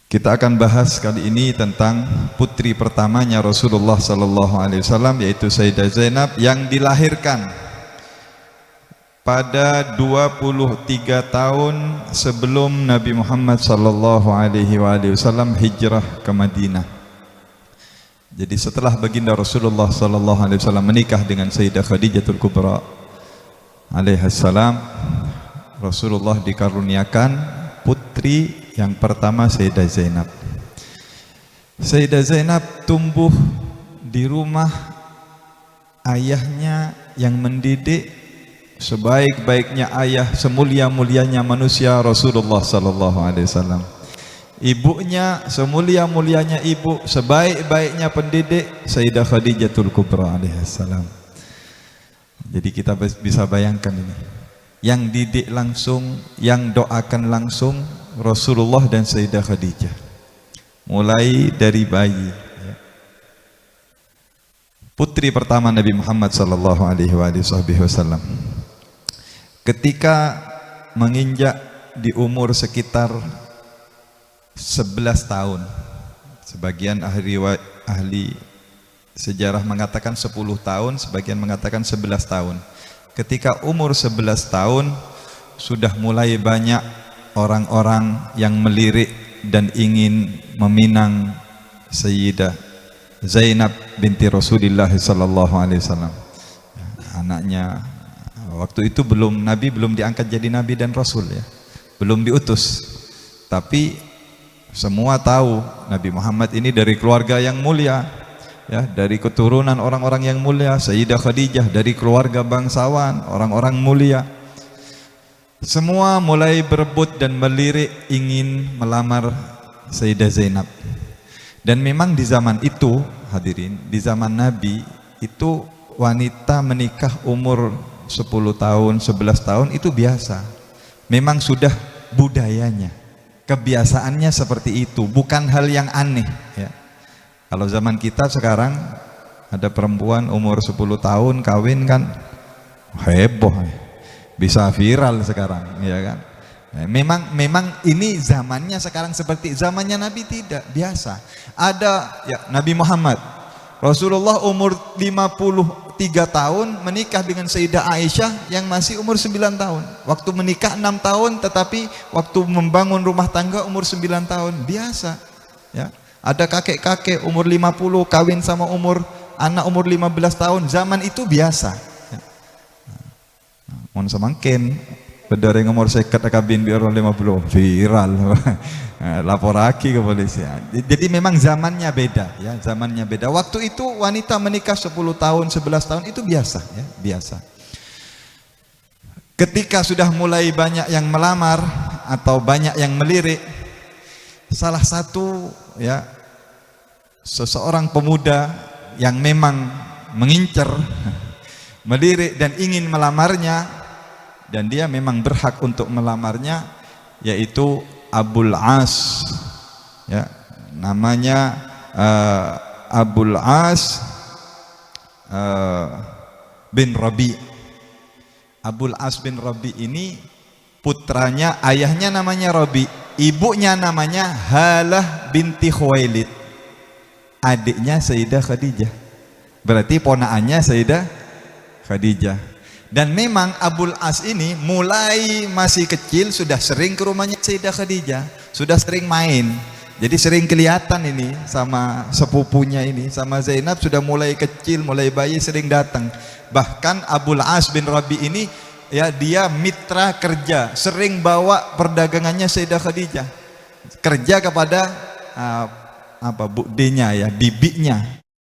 Kita akan bahas kali ini tentang putri pertamanya Rasulullah sallallahu alaihi wasallam, yaitu Sayyidah Zainab, yang dilahirkan pada 23 tahun sebelum Nabi Muhammad sallallahu alaihi wasallam hijrah ke Madinah. Jadi setelah baginda Rasulullah sallallahu alaihi wasallam menikah dengan Sayyidah Khadijatul Kubra alaihissalam, Rasulullah dikaruniakan putri yang pertama, Sayyidah Zainab. Sayyidah Zainab tumbuh di rumah ayahnya yang mendidik sebaik-baiknya ayah, semulia-mulianya manusia, Rasulullah sallallahu alaihi wasallam. Ibunya semulia-mulianya ibu, sebaik-baiknya pendidik, Sayyidah Khadijatul Kubra alaihissalam. Jadi kita bisa bayangkan ini, yang didik langsung, yang doakan langsung Rasulullah dan Sayyidah Khadijah, mulai dari bayi. Putri pertama Nabi Muhammad sallallahu alaihi wasallam. Ketika menginjak di umur sekitar 11 tahun, sebagian ahli sejarah mengatakan 10 tahun, sebagian mengatakan 11 tahun. Ketika umur 11 tahun sudah mulai banyak orang-orang yang melirik dan ingin meminang Sayyidah Zainab binti Rasulullah sallallahu alaihi wasallam. Anaknya waktu itu Nabi belum diangkat jadi nabi dan rasul, ya. Belum diutus. Tapi semua tahu Nabi Muhammad ini dari keluarga yang mulia, ya, dari keturunan orang-orang yang mulia. Sayyidah Khadijah dari keluarga bangsawan, orang-orang mulia. Semua mulai berebut dan melirik ingin melamar Sayyidah Zainab. Dan memang di zaman itu, hadirin, di zaman Nabi itu wanita menikah umur 10 tahun, 11 tahun itu biasa. Memang sudah budayanya, kebiasaannya seperti itu, bukan hal yang aneh, ya. Kalau zaman kita sekarang ada perempuan umur 10 tahun kawin kan heboh, bisa viral sekarang, ya kan. Memang ini zamannya sekarang, seperti zamannya Nabi tidak biasa. Ada ya Nabi Muhammad, Rasulullah umur 53 tahun menikah dengan Sayyidah Aisyah yang masih umur 9 tahun. Waktu menikah 6 tahun, tetapi waktu membangun rumah tangga umur 9 tahun. Biasa, ya. Ada kakek-kakek umur 50 kawin sama anak umur 15 tahun. Zaman itu biasa, ya. Mohon semangkin bedoreng umur seket kabin biar 50 viral. Lapor lagi ke polisi. Jadi memang zamannya beda, ya, zamannya beda. Waktu itu wanita menikah 10 tahun, 11 tahun itu biasa, ya, biasa. Ketika sudah mulai banyak yang melamar atau banyak yang melirik, salah satu, ya, seseorang pemuda yang memang mengincar, melirik dan ingin melamarnya, dan dia memang berhak untuk melamarnya, yaitu Abul As, ya, namanya Abul As bin Rabi. Abul As bin Rabi ini putranya, ayahnya namanya Rabi, ibunya namanya Halah binti Khuwailid, adiknya Sayyidah Khadijah. Berarti ponaannya Sayyidah Khadijah. Dan memang Abul As ini mulai masih kecil sudah sering ke rumahnya Sayyidah Khadijah, sudah sering main. Jadi sering kelihatan ini sama sepupunya ini, sama Zainab sudah mulai kecil, mulai bayi sering datang. Bahkan Abul As bin Rabi ini, ya, dia mitra kerja, sering bawa perdagangannya Sayyidah Khadijah kerja kepada budenya, ya, bibinya,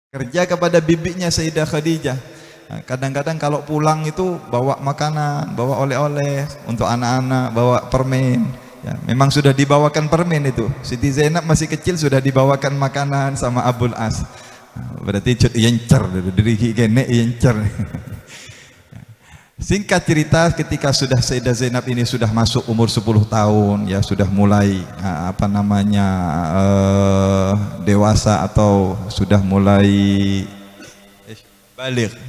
kerja kepada bibinya Sayyidah Khadijah. Kadang-kadang kalau pulang itu bawa makanan, bawa oleh-oleh untuk anak-anak, bawa permen, ya, memang sudah dibawakan permen itu. Siti Zainab masih kecil sudah dibawakan makanan sama Abul As. Berarti cut yencer dari kene yencer. Singkat cerita, ketika sudah Sayyidah Zainab ini sudah masuk umur 10 tahun, ya, sudah mulai dewasa atau sudah mulai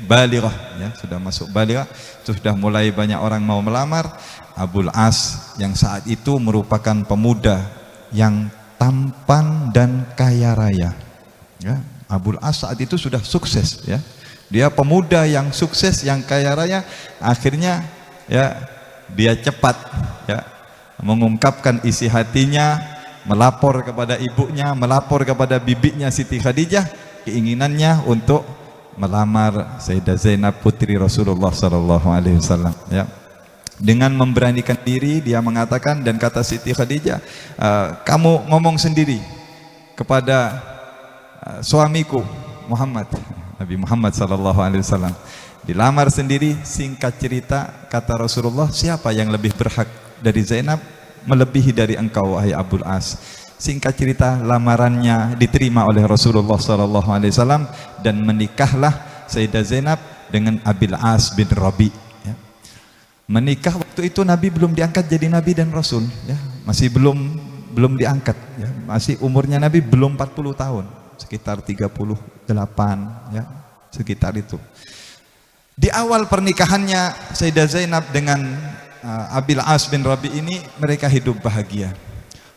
balighah, ya, sudah masuk balighah, sudah mulai banyak orang mau melamar. Abul As yang saat itu merupakan pemuda yang tampan dan kaya raya. Ya, Abul As saat itu sudah sukses, ya. Dia pemuda yang sukses, yang kaya raya. Akhirnya ya dia cepat ya mengungkapkan isi hatinya, melapor kepada ibunya, melapor kepada bibinya Siti Khadijah keinginannya untuk melamar Sayyidah Zainab putri Rasulullah SAW. Ya. Dengan memberanikan diri dia mengatakan, dan kata Siti Khadijah, kamu ngomong sendiri kepada suamiku Muhammad, Nabi Muhammad SAW. Dilamar sendiri. Singkat cerita kata Rasulullah, siapa yang lebih berhak dari Zainab melebihi dari engkau wahai Abul As. Singkat cerita lamarannya diterima oleh Rasulullah SAW dan menikahlah Sayyidah Zainab dengan Abil As bin Rabi. Ya. Menikah waktu itu Nabi belum diangkat jadi Nabi dan Rasul, ya. Masih belum diangkat, ya. Masih umurnya Nabi belum 40 tahun, sekitar 38, ya, sekitar itu. Di awal pernikahannya Sayyidah Zainab dengan Abil As bin Rabi ini, mereka hidup bahagia.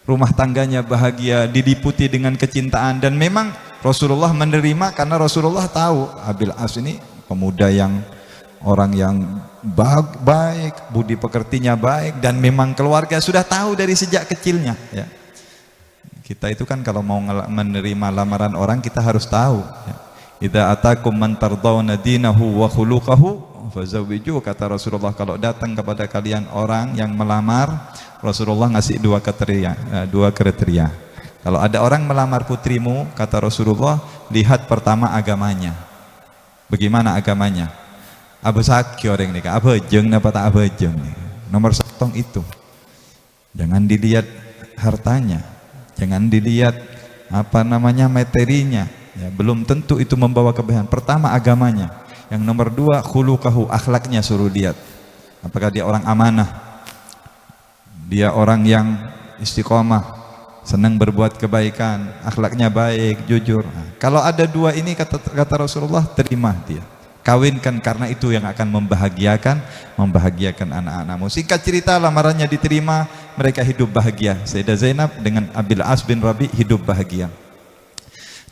Rumah tangganya bahagia, diliputi dengan kecintaan, dan memang Rasulullah menerima karena Rasulullah tahu Abil As ini pemuda yang orang yang baik, budi pekertinya baik, dan memang keluarga sudah tahu dari sejak kecilnya, ya. Kita itu kan kalau mau menerima lamaran orang kita harus tahu, ya. Idza atakum man tardawna dinahu wa khuluquhu fazawwiju, kata Rasulullah. Kalau datang kepada kalian orang yang melamar, Rasulullah ngasih dua kriteria. Kalau ada orang melamar putrimu, kata Rasulullah, lihat pertama agamanya. Bagaimana agamanya? Abesaki orang ini, abejeng apa tak abejeng. Nomor satu itu. Jangan dilihat hartanya, jangan dilihat materinya. Ya, belum tentu itu membawa kebahagiaan. Pertama agamanya. Yang nomor dua khuluquhu, akhlaknya suruh lihat. Apakah dia orang amanah? Dia orang yang istiqomah, senang berbuat kebaikan, akhlaknya baik, jujur. Nah, kalau ada dua ini kata Rasulullah, terima dia. Kawinkan karena itu yang akan membahagiakan anak-anakmu. Singkat cerita lamarannya diterima, mereka hidup bahagia. Sayyidah Zainab dengan Abil As bin Rabi hidup bahagia.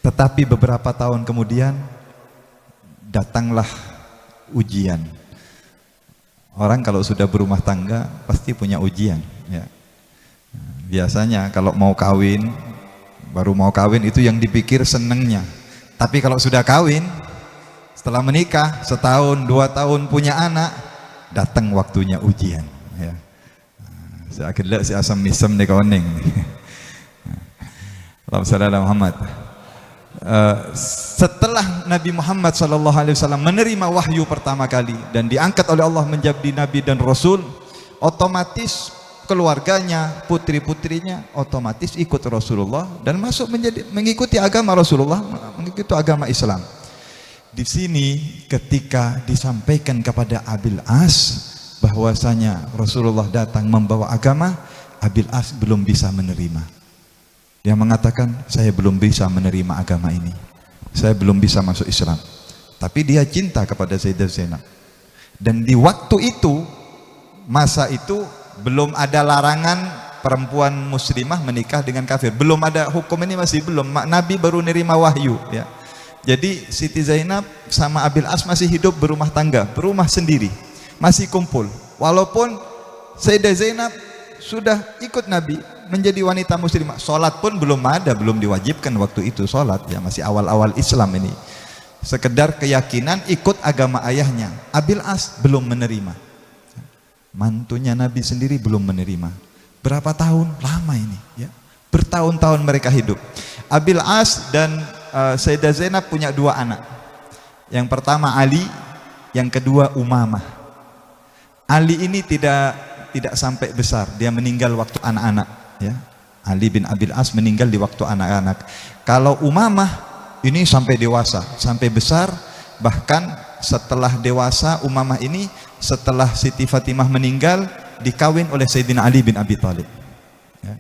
Tetapi beberapa tahun kemudian datanglah ujian. Orang kalau sudah berumah tangga pasti punya ujian, ya. Biasanya kalau baru mau kawin itu yang dipikir senengnya. Tapi kalau sudah kawin, setelah menikah setahun, 2 tahun punya anak, datang waktunya ujian, ya. Saya akhirnya si asam misem nih kawaning. Allahumma shalli ala Muhammad. Setelah Nabi Muhammad SAW menerima wahyu pertama kali dan diangkat oleh Allah menjadi Nabi dan Rasul, otomatis keluarganya, putri-putrinya otomatis ikut Rasulullah dan mengikuti agama Rasulullah, mengikuti agama Islam. Di sini ketika disampaikan kepada Abil As bahwasanya Rasulullah datang membawa agama, Abil As belum bisa menerima. Dia mengatakan, saya belum bisa menerima agama ini, saya belum bisa masuk Islam. Tapi dia cinta kepada Sayyidah Zainab. Dan di waktu itu, masa itu belum ada larangan perempuan muslimah menikah dengan kafir. Belum ada hukum ini, masih belum. Nabi baru nerima wahyu, ya. Jadi Siti Zainab sama Abil As masih hidup berumah tangga, berumah sendiri, masih kumpul. Walaupun Sayyidah Zainab sudah ikut Nabi menjadi wanita muslimah, sholat pun belum ada, belum diwajibkan waktu itu sholat, ya, masih awal-awal Islam ini. Sekedar keyakinan ikut agama ayahnya. Abil As belum menerima, mantunya Nabi sendiri belum menerima. Berapa tahun lama ini, ya, bertahun-tahun mereka hidup. Abil As dan Sayyidah Zainab punya 2 anak. Yang pertama Ali, yang kedua Umamah. Ali ini tidak sampai besar, dia meninggal waktu anak-anak, ya. Ali bin Abil As meninggal di waktu anak-anak. Kalau Umamah ini sampai dewasa, sampai besar. Bahkan setelah dewasa, Umamah ini setelah Siti Fatimah meninggal dikawin oleh Sayyidina Ali bin Abi Thalib, ya.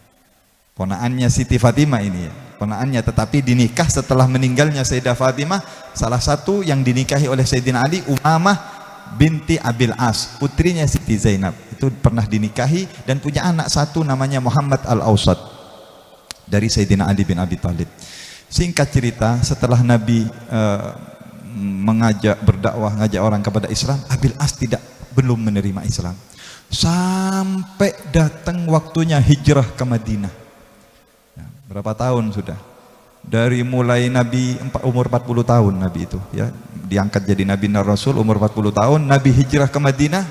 Ponaannya Siti Fatimah ini, ya, ponaannya, tetapi dinikah setelah meninggalnya Sayyidah Fatimah. Salah satu yang dinikahi oleh Sayyidina Ali, Umamah binti Abil As, putrinya Siti Zainab. Itu pernah dinikahi dan punya anak satu namanya Muhammad Al-Awsat. dari Sayyidina Ali bin Abi Thalib. Singkat cerita, setelah Nabi mengajak berdakwah, ngajak orang kepada Islam, Abil As belum menerima Islam. Sampai datang waktunya hijrah ke Madinah. Ya, berapa tahun sudah? Dari mulai Nabi umur 40 tahun Nabi itu, ya, diangkat jadi Nabi dan Rasul umur 40 tahun, Nabi hijrah ke Madinah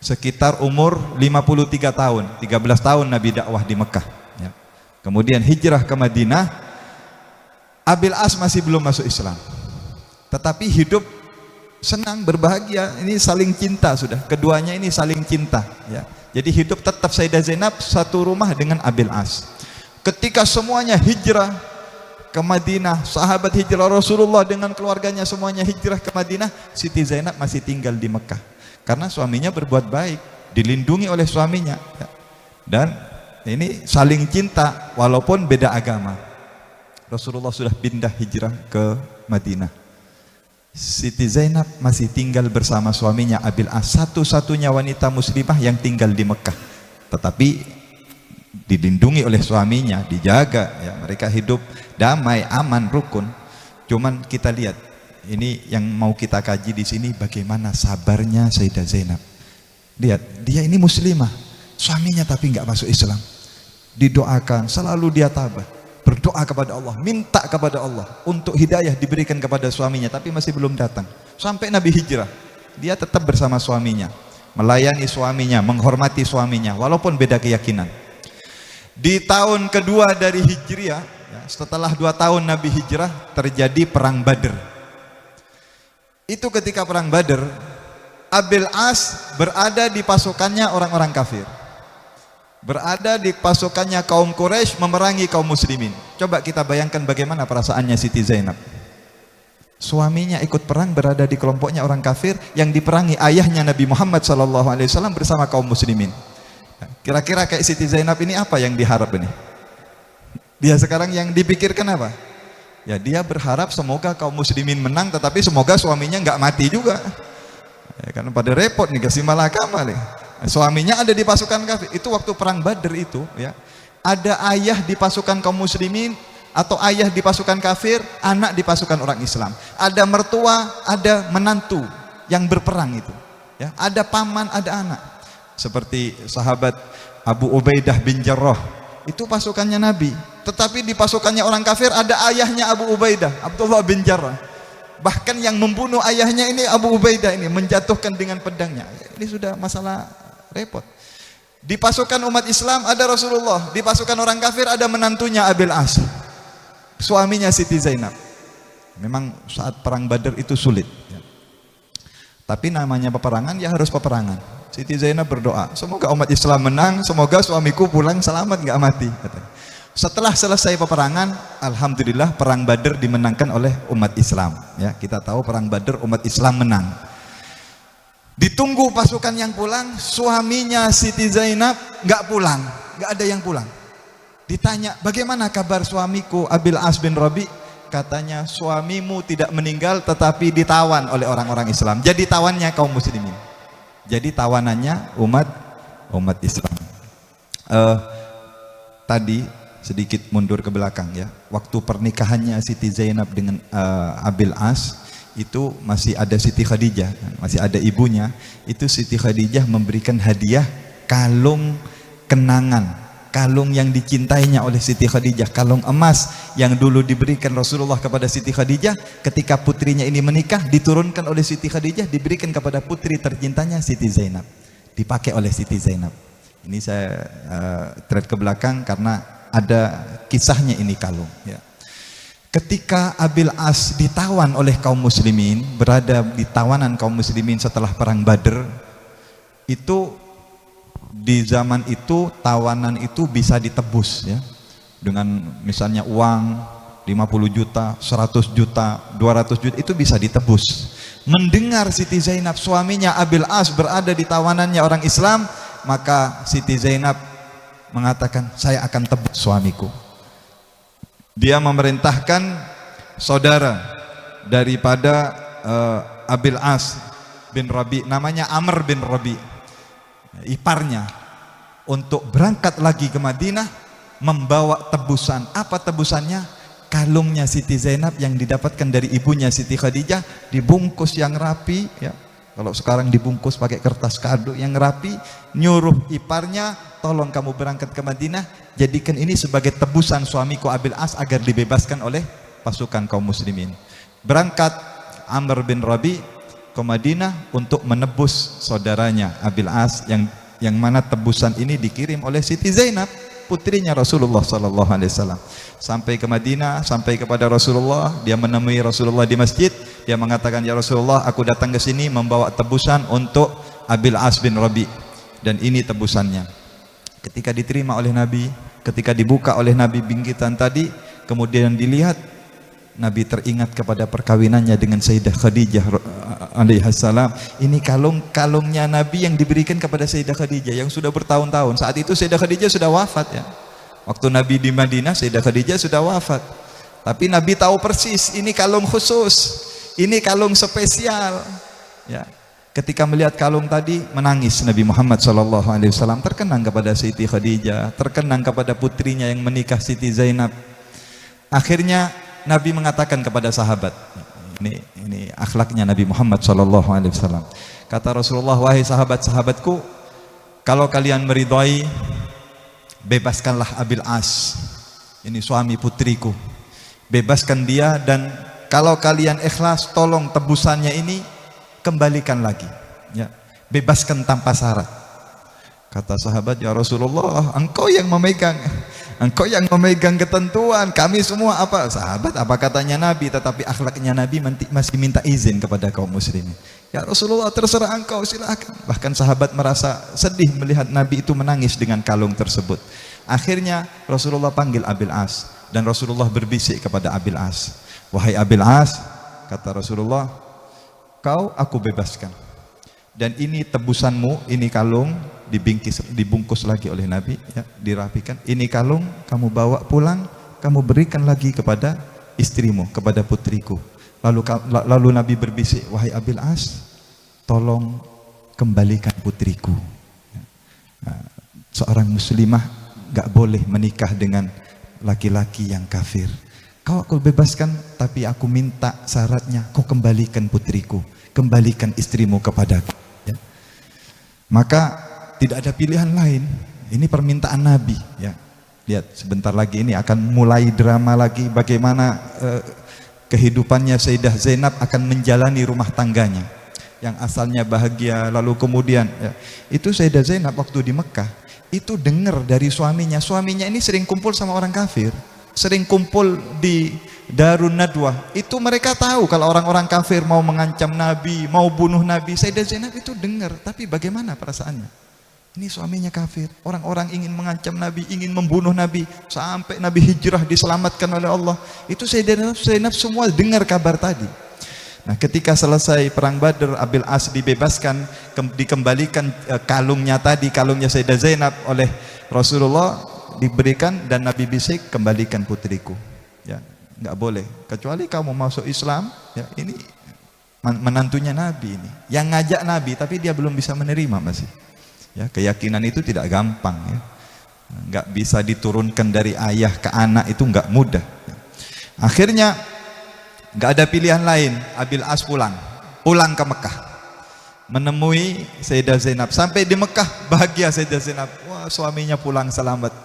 sekitar umur 53 tahun, 13 tahun Nabi dakwah di Mekah. Ya. Kemudian hijrah ke Madinah. Abil As masih belum masuk Islam, tetapi hidup senang, berbahagia, ini saling cinta sudah, keduanya ini saling cinta, ya. Jadi hidup tetap Sayyidah Zainab satu rumah dengan Abil As. Ketika semuanya hijrah ke Madinah, sahabat hijrah Rasulullah dengan keluarganya semuanya hijrah ke Madinah, Siti Zainab masih tinggal di Mekah karena suaminya berbuat baik, dilindungi oleh suaminya, ya. Dan ini saling cinta walaupun beda agama. Rasulullah sudah pindah hijrah ke Madinah. Siti Zainab masih tinggal bersama suaminya Abil As, satu-satunya wanita muslimah yang tinggal di Mekah. Tetapi dilindungi oleh suaminya, dijaga, ya, mereka hidup damai, aman, rukun. Cuman kita lihat, ini yang mau kita kaji di sini, bagaimana sabarnya Sayyidah Zainab. Lihat, dia ini muslimah, suaminya tapi nggak masuk Islam. Didoakan, selalu dia tabah. Berdoa kepada Allah, minta kepada Allah untuk hidayah diberikan kepada suaminya, tapi masih belum datang. Sampai Nabi hijrah, dia tetap bersama suaminya, melayani suaminya, menghormati suaminya, walaupun beda keyakinan. Di tahun kedua dari Hijriah, ya, setelah 2 tahun Nabi hijrah, terjadi perang Badr. Itu ketika perang Badr, Abil As berada di pasukannya orang-orang kafir, berada di pasukannya kaum Quraisy memerangi kaum muslimin. Coba kita bayangkan bagaimana perasaannya Siti Zainab. Suaminya ikut perang, berada di kelompoknya orang kafir yang diperangi ayahnya Nabi Muhammad SAW bersama kaum muslimin. Kira-kira kayak Siti Zainab ini apa yang diharap ini? Dia sekarang yang dipikirkan apa? Ya, dia berharap semoga kaum muslimin menang, tetapi semoga suaminya nggak mati juga. Ya, karena pada repot nih, kasih malakama nih. Suaminya ada di pasukan kafir. Itu waktu perang Badr itu, ya. Ada ayah di pasukan kaum muslimin atau ayah di pasukan kafir, anak di pasukan orang Islam. Ada mertua, ada menantu yang berperang itu, ya. Ada paman, ada anak. Seperti sahabat Abu Ubaidah bin Jarrah, itu pasukannya Nabi. Tetapi di pasukannya orang kafir ada ayahnya Abu Ubaidah, Abdullah bin Jarrah. Bahkan yang membunuh ayahnya ini Abu Ubaidah ini, menjatuhkan dengan pedangnya. Ini sudah masalah repot. Di pasukan umat Islam ada Rasulullah, di pasukan orang kafir ada menantunya Abil As, suaminya Siti Zainab. Memang saat perang Badar itu sulit, ya. Tapi namanya peperangan, ya harus peperangan. Siti Zainab berdoa, semoga umat Islam menang, semoga suamiku pulang selamat, nggak mati, katanya. Setelah selesai peperangan, alhamdulillah perang Badar dimenangkan oleh umat Islam, ya. Kita tahu perang Badar umat Islam menang. Ditunggu pasukan yang pulang, suaminya Siti Zainab nggak pulang, nggak ada yang pulang. Ditanya, bagaimana kabar suamiku Abil As bin Rabi? Katanya, suamimu tidak meninggal tetapi ditawan oleh orang-orang Islam. Jadi tawannya kaum muslimin. Jadi tawanannya umat Islam. Tadi sedikit mundur ke belakang, ya. Waktu pernikahannya Siti Zainab dengan Abil As, itu masih ada Siti Khadijah, masih ada ibunya. Itu Siti Khadijah memberikan hadiah kalung kenangan, kalung yang dicintainya oleh Siti Khadijah, kalung emas yang dulu diberikan Rasulullah kepada Siti Khadijah. Ketika putrinya ini menikah, diturunkan oleh Siti Khadijah, diberikan kepada putri tercintanya Siti Zainab, dipakai oleh Siti Zainab. Ini saya thread ke belakang karena ada kisahnya ini kalung, ya. Ketika Abil As ditawan oleh kaum muslimin, berada di tawanan kaum muslimin setelah perang Badr, itu di zaman itu tawanan itu bisa ditebus, ya, dengan misalnya uang 50 juta, 100 juta, 200 juta, itu bisa ditebus. Mendengar Siti Zainab suaminya Abil As berada di tawanannya orang Islam, maka Siti Zainab mengatakan, saya akan tebus suamiku. Dia memerintahkan saudara daripada Abil As bin Rabi, namanya Amr bin Rabi, iparnya, untuk berangkat lagi ke Madinah membawa tebusan. Apa tebusannya? Kalungnya Siti Zainab yang didapatkan dari ibunya Siti Khadijah, dibungkus yang rapi ya. Kalau sekarang dibungkus pakai kertas kado yang rapi, nyuruh iparnya, tolong kamu berangkat ke Madinah, jadikan ini sebagai tebusan suamiku Abil As agar dibebaskan oleh pasukan kaum muslimin. Berangkat Amr bin Rabi ke Madinah untuk menebus saudaranya Abil As, yang mana tebusan ini dikirim oleh Siti Zainab, putrinya Rasulullah sallallahu alaihi wasallam. Sampai ke Madinah, sampai kepada Rasulullah, dia menemui Rasulullah di masjid, dia mengatakan, ya Rasulullah, aku datang ke sini membawa tebusan untuk Abil As bin Rabi, dan ini tebusannya. Ketika diterima oleh Nabi, ketika dibuka oleh Nabi bingkisan tadi, kemudian dilihat, Nabi teringat kepada perkawinannya dengan Sayyidah Khadijah alaihissalam. Ini kalungnya Nabi yang diberikan kepada Sayyidah Khadijah yang sudah bertahun-tahun. Saat itu Sayyidah Khadijah sudah wafat ya. Waktu Nabi di Madinah, Sayyidah Khadijah sudah wafat. Tapi Nabi tahu persis, ini kalung khusus, ini kalung spesial. Ya. Ketika melihat kalung tadi, menangis Nabi Muhammad SAW, terkenang kepada Siti Khadijah, terkenang kepada putrinya yang menikah Siti Zainab. Akhirnya Nabi mengatakan kepada sahabat, ini akhlaknya Nabi Muhammad SAW. Kata Rasulullah, wahai sahabat-sahabatku, kalau kalian meridhai, bebaskanlah Abil As, ini suami putriku, bebaskan dia, dan kalau kalian ikhlas, tolong tebusannya ini kembalikan lagi ya, bebaskan tanpa syarat. Kata sahabat, ya Rasulullah, engkau yang memegang ketentuan, kami semua apa? Sahabat, apa katanya Nabi? Tetapi akhlaknya Nabi masih minta izin kepada kaum muslimin. Ya Rasulullah, terserah engkau, silakan. Bahkan sahabat merasa sedih melihat Nabi itu menangis dengan kalung tersebut. Akhirnya Rasulullah panggil Abil As, dan Rasulullah berbisik kepada Abil As, wahai Abil As, kata Rasulullah, kau aku bebaskan, dan ini tebusanmu, ini kalung, dibungkus lagi oleh Nabi ya, dirapikan, ini kalung kamu bawa pulang, kamu berikan lagi kepada istrimu, kepada putriku. Lalu Nabi berbisik, wahai Abil As, tolong kembalikan putriku. Seorang muslimah gak boleh menikah dengan laki-laki yang kafir. Kau aku bebaskan, tapi aku minta syaratnya, kau kembalikan putriku, kembalikan istrimu kepadaku ya. Maka tidak ada pilihan lain, ini permintaan Nabi ya. Lihat, sebentar lagi ini akan mulai drama lagi, bagaimana kehidupannya Sayyidah Zainab akan menjalani rumah tangganya yang asalnya bahagia. Lalu kemudian ya, itu Sayyidah Zainab waktu di Mekah itu dengar dari suaminya ini sering kumpul sama orang kafir, sering kumpul di Darun Nadwah. Itu mereka tahu kalau orang-orang kafir mau mengancam Nabi, mau bunuh Nabi. Sayyidah Zainab itu dengar, tapi bagaimana perasaannya? Ini suaminya kafir, orang-orang ingin mengancam Nabi, ingin membunuh Nabi, sampai Nabi hijrah diselamatkan oleh Allah. Itu Sayyidah Zainab semua dengar kabar tadi. Nah, ketika selesai perang Badr, Abil As dibebaskan, dikembalikan kalungnya tadi, kalungnya Sayyidah Zainab oleh Rasulullah diberikan, dan Nabi bisik, kembalikan putriku. Ya, nggak boleh, kecuali kamu masuk Islam. Ya, ini menantunya Nabi ini, yang ngajak Nabi, tapi dia belum bisa menerima masih. Ya, keyakinan itu tidak gampang ya. Nggak bisa diturunkan dari ayah ke anak, itu nggak mudah. Akhirnya nggak ada pilihan lain, Abil As pulang ke Mekah, menemui Sayyidah Zainab. Sampai di Mekah bahagia Sayyidah Zainab, wah suaminya pulang selamat,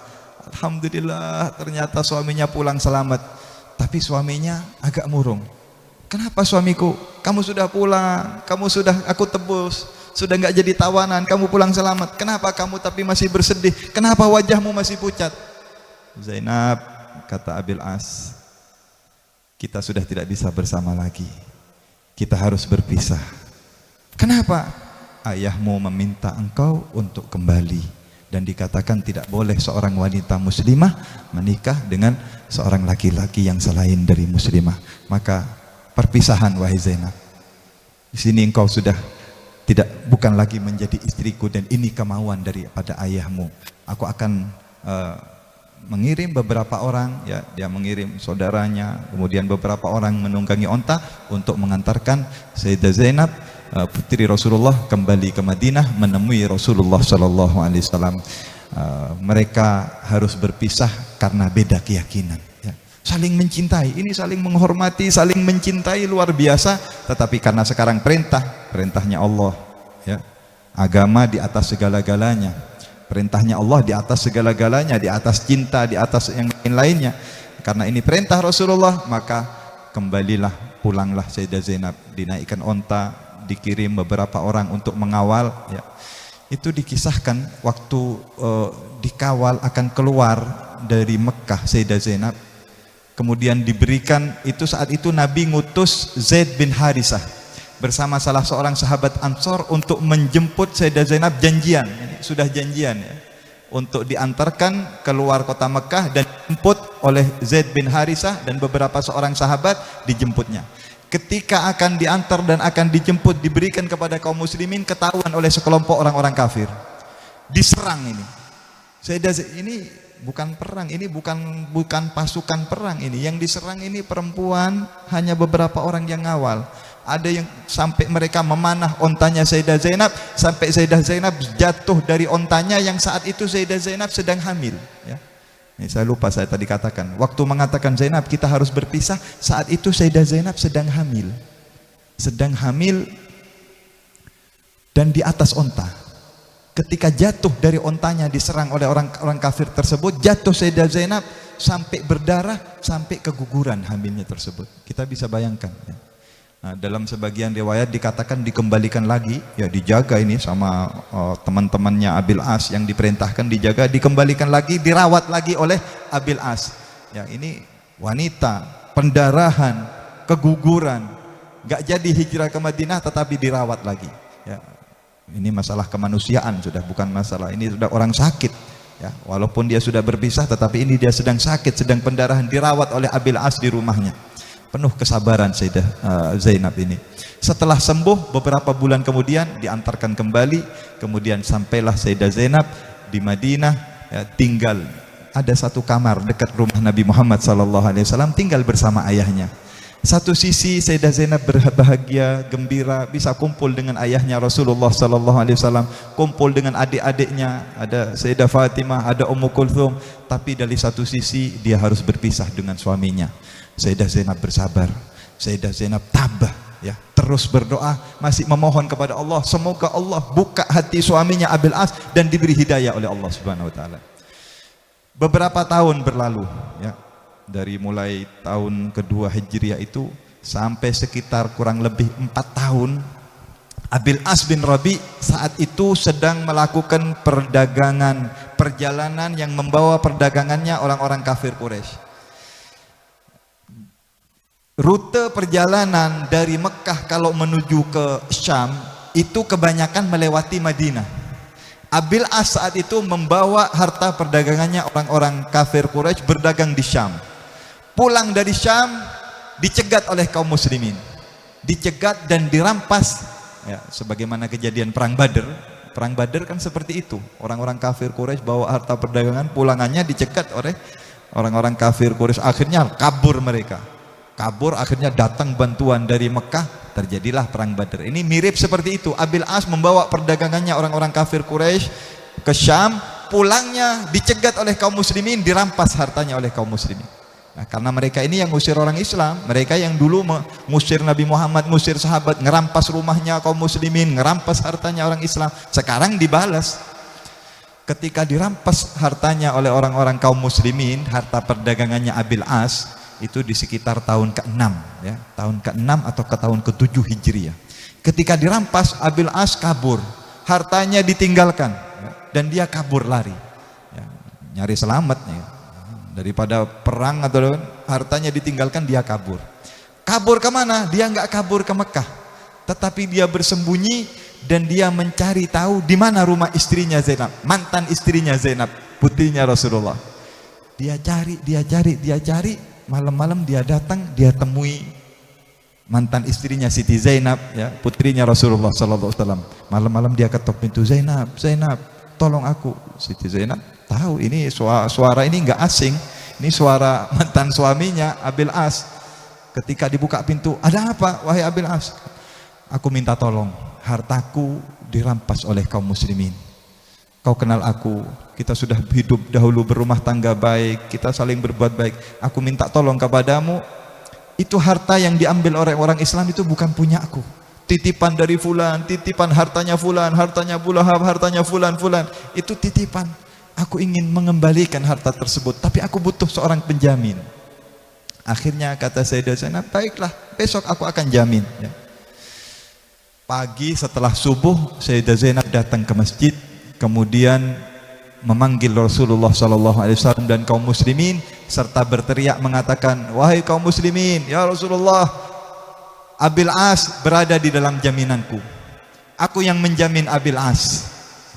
alhamdulillah, ternyata suaminya pulang selamat. Tapi suaminya agak murung. Kenapa suamiku? Kamu sudah pulang, kamu sudah aku tebus, sudah nggak jadi tawanan, kamu pulang selamat. Kenapa kamu tapi masih bersedih? Kenapa wajahmu masih pucat? Zainab, kata Abil As, kita sudah tidak bisa bersama lagi. Kita harus berpisah. Kenapa? Ayahmu meminta engkau untuk kembali. Dan dikatakan tidak boleh seorang wanita muslimah menikah dengan seorang laki-laki yang selain dari muslimah. Maka perpisahan, wahai Zainab. Di sini engkau sudah bukan lagi menjadi istriku, dan ini kemauan daripada ayahmu. Aku akan mengirim beberapa orang, ya, dia mengirim saudaranya, kemudian beberapa orang menunggangi onta untuk mengantarkan Sayyidah Zainab, putri Rasulullah, kembali ke Madinah menemui Rasulullah SAW. mereka harus berpisah karena beda keyakinan. Ya. Saling mencintai, ini saling menghormati, saling mencintai luar biasa. Tetapi karena sekarang perintahnya Allah, ya, agama di atas segala-galanya, perintahnya Allah di atas segala-galanya, di atas cinta, di atas yang lain-lainnya. Karena ini perintah Rasulullah, maka kembalilah, pulanglah Sayyidah Zainab, dinaikkan onta, dikirim beberapa orang untuk mengawal. Ya. Itu dikisahkan waktu dikawal akan keluar dari Mekah Sayyidah Zainab, kemudian diberikan, itu saat itu Nabi ngutus Zaid bin Harisah bersama salah seorang sahabat Ansor untuk menjemput Sayyidah Zainab, janjian, sudah janjian ya, untuk diantarkan keluar kota Mekah dan dijemput oleh Zaid bin Harisah dan beberapa seorang sahabat dijemputnya. Ketika akan diantar dan akan dijemput, diberikan kepada kaum muslimin, ketahuan oleh sekelompok orang-orang kafir, diserang ini. Ini bukan perang, ini bukan pasukan perang, ini yang diserang ini perempuan, hanya beberapa orang yang ngawal. Ada yang sampai mereka memanah ontanya Sayyidah Zainab, sampai Sayyidah Zainab jatuh dari ontanya yang saat itu Sayyidah Zainab sedang hamil, ya. Ini saya lupa, saya tadi katakan, waktu mengatakan Zainab kita harus berpisah, saat itu Sayyidah Zainab sedang hamil dan di atas onta. Ketika jatuh dari ontanya, diserang oleh orang kafir tersebut, jatuh Sayyidah Zainab sampai berdarah, sampai keguguran hamilnya tersebut. Kita bisa bayangkan, ya. Nah, dalam sebagian riwayat dikatakan dikembalikan lagi, ya, dijaga ini sama teman-temannya Abil As yang diperintahkan dijaga, dikembalikan lagi, dirawat lagi oleh Abil As. Ya, ini wanita, pendarahan, keguguran, gak jadi hijrah ke Madinah tetapi dirawat lagi. Ya, ini masalah kemanusiaan sudah, bukan masalah, ini sudah orang sakit. Ya, walaupun dia sudah berpisah tetapi ini dia sedang sakit, sedang pendarahan, dirawat oleh Abil As di rumahnya. Penuh kesabaran Sayyidah Zainab ini. Setelah sembuh beberapa bulan kemudian diantarkan kembali, kemudian sampailah Sayyidah Zainab di Madinah, ya, tinggal ada satu kamar dekat rumah Nabi Muhammad SAW, tinggal bersama ayahnya. Satu sisi Sayyidah Zainab berbahagia, gembira, bisa kumpul dengan ayahnya Rasulullah SAW, kumpul dengan adik-adiknya, ada Sayyidah Fatimah, ada Ummu Kulthum. Tapi dari satu sisi dia harus berpisah dengan suaminya. Sayyidah Zainab bersabar, Sayyidah Zainab tabah, ya, terus berdoa, masih memohon kepada Allah, semoga Allah buka hati suaminya Abil As dan diberi hidayah oleh Allah Subhanahu wa taala. Beberapa tahun berlalu, ya, dari mulai tahun kedua Hijriah itu sampai sekitar kurang lebih 4 tahun, Abil As bin Rabi saat itu sedang melakukan perjalanan yang membawa perdagangannya orang-orang kafir Quraisy. Rute perjalanan dari Mekah kalau menuju ke Syam itu kebanyakan melewati Madinah. Abil As saat itu membawa harta perdagangannya orang-orang kafir Quraisy berdagang di Syam. Pulang dari Syam dicegat oleh kaum muslimin, dicegat dan dirampas, ya, sebagaimana kejadian perang Badar. Perang Badar kan seperti itu, orang-orang kafir Quraisy bawa harta perdagangan, pulangannya dicegat oleh orang-orang kafir Quraisy, akhirnya kabur mereka. Kabur, akhirnya datang bantuan dari Mekah, terjadilah perang Badar. Ini mirip seperti itu. Abil As membawa perdagangannya orang-orang kafir Quraisy ke Syam, pulangnya dicegat oleh kaum muslimin, dirampas hartanya oleh kaum muslimin. Nah, karena mereka ini yang ngusir orang Islam, mereka yang dulu mengusir Nabi Muhammad, ngusir sahabat, ngerampas rumahnya kaum muslimin, ngerampas hartanya orang Islam. Sekarang dibalas. Ketika dirampas hartanya oleh orang-orang kaum muslimin, harta perdagangannya Abil As, itu di sekitar tahun ke-6, ya, tahun ke-6 atau ke tahun ke-7 Hijriah. Ketika dirampas, Abil As kabur, hartanya ditinggalkan, ya, dan dia kabur lari, ya, nyari selamat, ya, daripada perang atau hartanya ditinggalkan, dia kabur. Kabur kemana? Dia nggak kabur ke Mekah, tetapi dia bersembunyi dan dia mencari tahu di mana rumah istrinya Zainab, mantan istrinya Zainab, putrinya Rasulullah. Dia cari. Malam-malam dia datang, dia temui mantan istrinya Siti Zainab, ya, putrinya Rasulullah SAW. Malam-malam dia ketok pintu, Zainab, tolong aku. Siti Zainab tahu ini suara ini nggak asing, ini suara mantan suaminya Abil As. Ketika dibuka pintu, ada apa wahai Abil As? Aku minta tolong, hartaku dirampas oleh kaum muslimin. Kau kenal aku, kita sudah hidup dahulu berumah tangga baik, kita saling berbuat baik. Aku minta tolong kepadamu, itu harta yang diambil oleh orang Islam itu bukan punya aku. Titipan dari fulan, titipan hartanya fulan, hartanya bulahab, hartanya fulan, itu titipan. Aku ingin mengembalikan harta tersebut, tapi aku butuh seorang penjamin. Akhirnya kata Sayyidah Zainab, baiklah, besok aku akan jamin. Ya. Pagi setelah subuh, Sayyidah Zainab datang ke masjid, kemudian memanggil Rasulullah SAW dan kaum muslimin, serta berteriak mengatakan, wahai kaum muslimin, ya Rasulullah, Abil As berada di dalam jaminanku. Aku yang menjamin Abil As.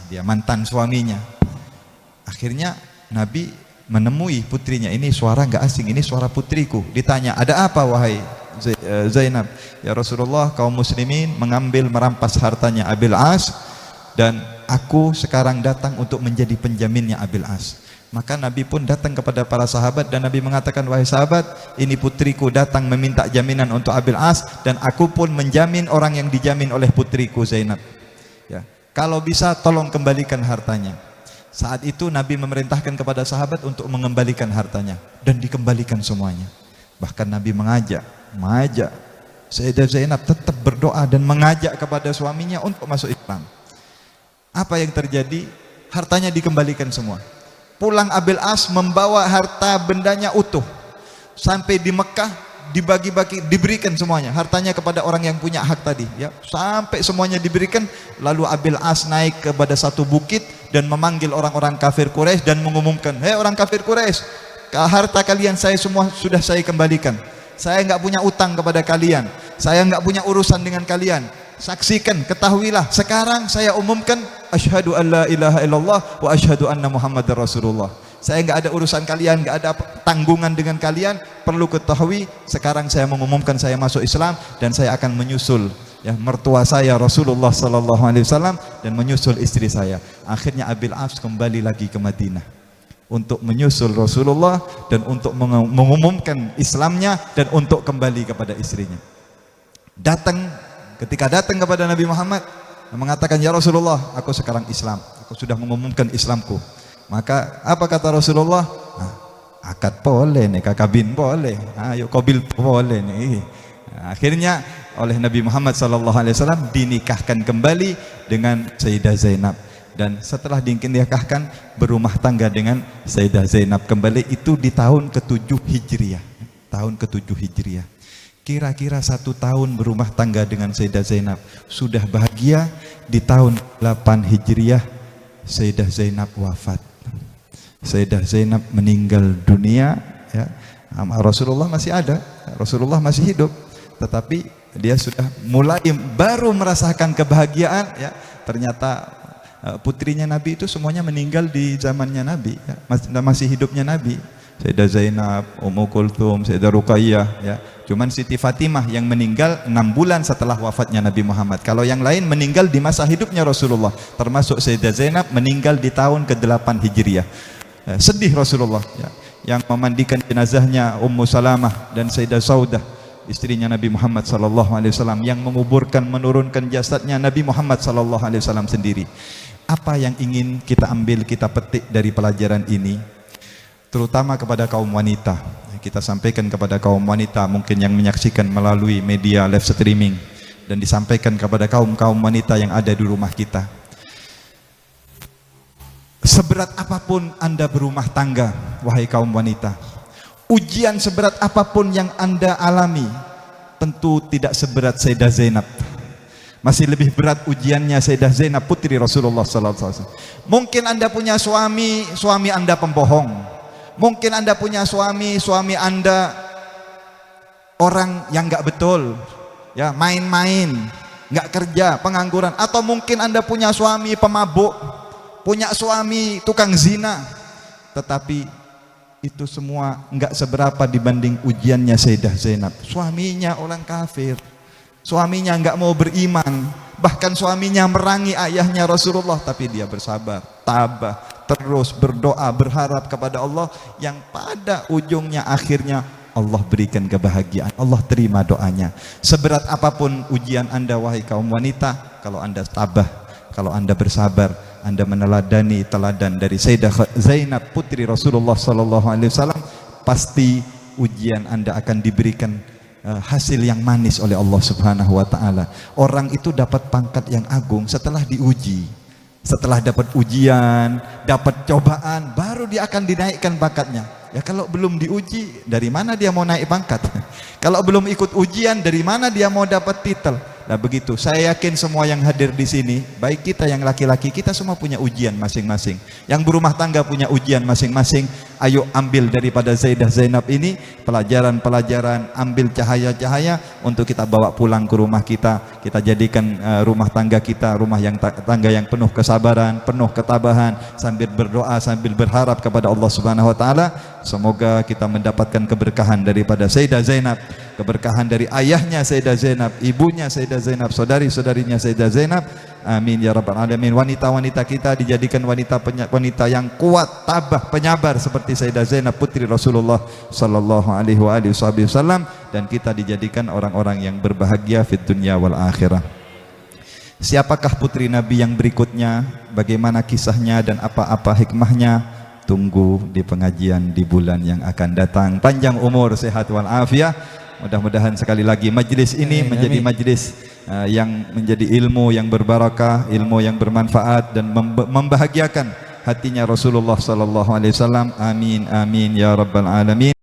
Dia mantan suaminya. Akhirnya Nabi menemui putrinya, ini suara nggak asing, ini suara putriku. Ditanya, ada apa wahai Zainab? Ya Rasulullah, kaum muslimin mengambil merampas hartanya Abil As, dan aku sekarang datang untuk menjadi penjaminnya Abil As. Maka Nabi pun datang kepada para sahabat dan Nabi mengatakan, wahai sahabat, ini putriku datang meminta jaminan untuk Abil As, dan aku pun menjamin orang yang dijamin oleh putriku Zainab. Ya, kalau bisa tolong kembalikan hartanya. Saat itu Nabi memerintahkan kepada sahabat untuk mengembalikan hartanya, dan dikembalikan semuanya. Bahkan Nabi mengajak Sayyidah Zainab tetap berdoa dan mengajak kepada suaminya untuk masuk Islam. Apa yang terjadi? Hartanya dikembalikan semua. Pulang Abil As membawa harta bendanya utuh. Sampai di Mekah dibagi-bagi, diberikan semuanya hartanya kepada orang yang punya hak tadi, ya. Sampai semuanya diberikan. Lalu Abil As naik kepada satu bukit dan memanggil orang-orang kafir Quraisy dan mengumumkan, hei orang kafir Quraisy, harta kalian saya semua sudah saya kembalikan. Saya enggak punya utang kepada kalian, saya enggak punya urusan dengan kalian. Saksikan, ketahuilah, sekarang saya umumkan, asyhadu an la ilaha illallah wa asyhadu anna Muhammadar Rasulullah. Saya enggak ada urusan kalian, enggak ada tanggungan dengan kalian. Perlu ketahui, sekarang saya mengumumkan saya masuk Islam, dan saya akan menyusul, ya, mertua saya Rasulullah sallallahu alaihi wasallam, dan menyusul istri saya. Akhirnya Abil As kembali lagi ke Madinah untuk menyusul Rasulullah dan untuk mengumumkan Islamnya dan untuk kembali kepada istrinya. Ketika datang kepada Nabi Muhammad mengatakan, ya Rasulullah, aku sekarang Islam, aku sudah mengumumkan Islamku. Maka apa kata Rasulullah? Akad boleh, nikah kabin boleh, ayo qabil boleh nih. Akhirnya oleh Nabi Muhammad SAW dinikahkan kembali dengan Sayyidah Zainab, dan setelah dinikahkan berumah tangga dengan Sayyidah Zainab kembali, itu di tahun ke-7 Hijriah. Tahun ke-7 Hijriah. Kira-kira 1 tahun berumah tangga dengan Sayyidah Zainab, sudah bahagia. Di tahun 8 Hijriah Sayyidah Zainab wafat. Sayyidah Zainab meninggal dunia, ya. Rasulullah masih ada, Rasulullah masih hidup, tetapi dia sudah mulai baru merasakan kebahagiaan, ya. Ternyata putrinya Nabi itu semuanya meninggal di zamannya Nabi, ya. Masih hidupnya Nabi. Sayyidah Zainab, Ummu Kulthum, Sayyidah Ruqayyah, ya. Cuman Siti Fatimah yang meninggal 6 bulan setelah wafatnya Nabi Muhammad. Kalau yang lain meninggal di masa hidupnya Rasulullah, termasuk Sayyidah Zainab meninggal di tahun ke-8 Hijriah. Sedih Rasulullah, ya. Yang memandikan jenazahnya Ummu Salamah dan Sayyidah Saudah, istrinya Nabi Muhammad SAW, yang menguburkan, menurunkan jasadnya Nabi Muhammad SAW sendiri. Apa yang ingin kita ambil, kita petik dari pelajaran ini, terutama kepada kaum wanita? Kita sampaikan kepada kaum wanita mungkin yang menyaksikan melalui media live streaming, dan disampaikan kepada kaum wanita yang ada di rumah kita. Seberat apapun Anda berumah tangga, wahai kaum wanita, ujian seberat apapun yang Anda alami, tentu tidak seberat Sayyidah Zainab. Masih lebih berat ujiannya Sayyidah Zainab, putri Rasulullah SAW. Mungkin Anda punya suami Anda pembohong. Mungkin Anda punya suami Anda orang yang nggak betul, ya, main-main, nggak kerja, pengangguran. Atau mungkin Anda punya suami pemabuk, punya suami tukang zina. Tetapi itu semua nggak seberapa dibanding ujiannya Sayyidah Zainab. Suaminya orang kafir, suaminya nggak mau beriman, bahkan suaminya merangi ayahnya Rasulullah, tapi dia bersabar, tabah, terus berdoa, berharap kepada Allah, yang pada ujungnya akhirnya Allah berikan kebahagiaan, Allah terima doanya. Seberat apapun ujian Anda, wahai kaum wanita, kalau Anda tabah, kalau Anda bersabar, Anda meneladani teladan dari Sayyidah Zainab putri Rasulullah sallallahu alaihi wasallam, pasti ujian Anda akan diberikan hasil yang manis oleh Allah Subhanahu wa taala. Orang itu dapat pangkat yang agung setelah diuji. Setelah dapat ujian, dapat cobaan, baru dia akan dinaikkan pangkatnya. Ya kalau belum diuji, dari mana dia mau naik pangkat? Kalau belum ikut ujian, dari mana dia mau dapat titel? Nah begitu, saya yakin semua yang hadir di sini, baik kita yang laki-laki, kita semua punya ujian masing-masing. Yang berumah tangga punya ujian masing-masing. Ayo ambil daripada Sayyidah Zainab ini pelajaran-pelajaran, ambil cahaya-cahaya untuk kita bawa pulang ke rumah kita. Kita jadikan rumah tangga kita rumah yang tangga yang penuh kesabaran, penuh ketabahan, sambil berdoa, sambil berharap kepada Allah Subhanahu wa taala. Semoga kita mendapatkan keberkahan daripada Sayyidah Zainab, keberkahan dari ayahnya Sayyidah Zainab, ibunya Sayyidah Zainab, saudari-saudarinya Sayyidah Zainab. Amin ya rabbal alamin. Wanita-wanita kita dijadikan wanita yang kuat, tabah, penyabar seperti Sayyidah Zainab putri Rasulullah sallallahu alaihi wasallam, dan kita dijadikan orang-orang yang berbahagia fid dunya wal akhirah. Siapakah putri Nabi yang berikutnya? Bagaimana kisahnya dan apa-apa hikmahnya? Tunggu di pengajian di bulan yang akan datang. Panjang umur, sehat wal afiah. Mudah-mudahan sekali lagi majlis ini menjadi majlis yang menjadi ilmu yang berbarakah, ilmu yang bermanfaat dan membahagiakan hatinya Rasulullah sallallahu alaihi wasallam. Amin amin ya rabbal alamin.